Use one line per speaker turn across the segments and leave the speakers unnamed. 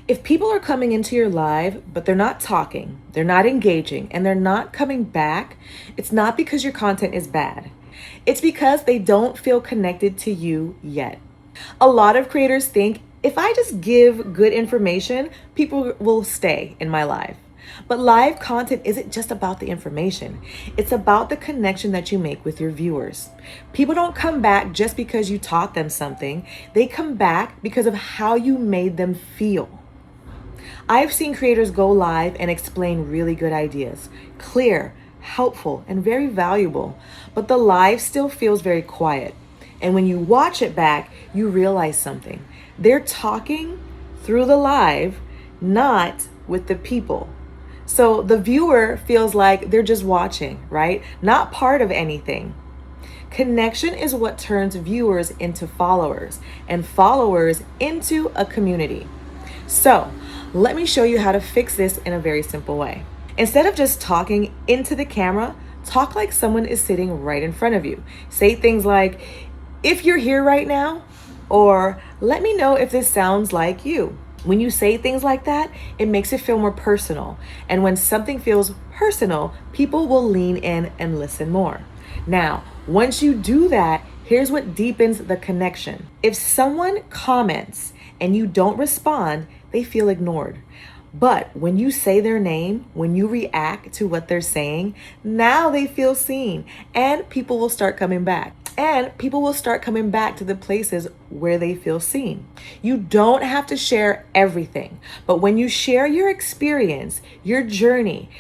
If people are coming into your live, but they're not talking, they're not engaging, and they're not coming back, it's not because your content is bad. It's because they don't feel connected to you yet. A lot of creators think if I just give good information, people will stay in my live. But live content isn't just about the information. It's about the connection that you make with your viewers. People don't come back just because you taught them something. They come back because of how you made them feel. I've seen creators go live and explain really good ideas, clear, helpful, and very valuable, but the live still feels very quiet. And when you watch it back, you realize something. They're talking through the live, not with the people. So the viewer feels like they're just watching, right? Not part of anything. Connection is what turns viewers into followers and followers into a community. So let me show you how to fix this in a very simple way. Instead of just talking into the camera, talk like someone is sitting right in front of you. Say things like, if you're here right now, or let me know if this sounds like you. When you say things like that, it makes it feel more personal. And when something feels personal, people will lean in and listen more. Now, once you do that, here's what deepens the connection. If someone comments and you don't respond, they feel ignored. But when you say their name, when you react to what they're saying, now they feel seen and people will start coming back. And people will start coming back to the places where they feel seen. You don't have to share everything, but when you share your experience, your journey,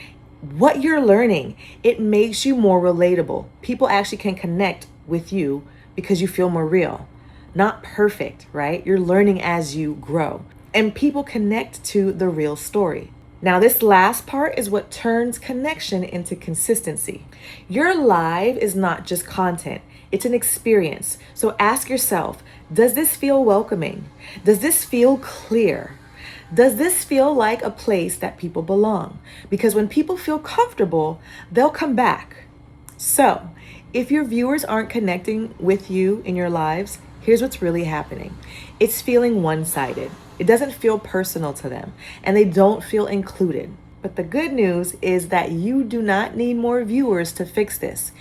what you're learning, it makes you more relatable. People actually can connect with you because you feel more real. Not perfect, right? You're learning as you grow. And people connect to the real story. Now, this last part is what turns connection into consistency. Your live is not just content, it's an experience. So ask yourself, does this feel welcoming? Does this feel clear? Does this feel like a place that people belong? Because when people feel comfortable, they'll come back. So if your viewers aren't connecting with you in your lives, here's what's really happening. It's feeling one-sided. It doesn't feel personal to them, and they don't feel included. But the good news is that you do not need more viewers to fix this.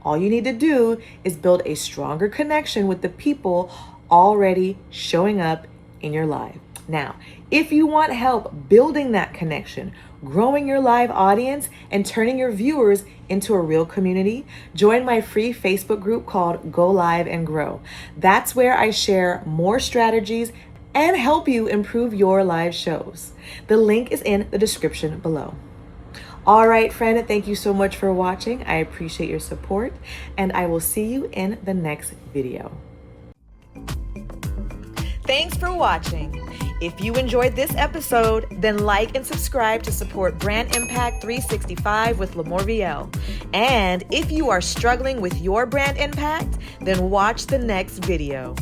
All you need to do is build a stronger connection with the people already showing up in your live. Now, if you want help building that connection, growing your live audience, and turning your viewers into a real community, join my free Facebook group called Go Live and Grow. That's where I share more strategies and help you improve your live shows. The link is in the description below. All right, friend, thank you so much for watching. I appreciate your support, and I will see you in the next video. Thanks for watching. If you enjoyed this episode, then like and subscribe to support Brand Impact 365 with LaMorvielle. And if you are struggling with your brand impact, then watch the next video.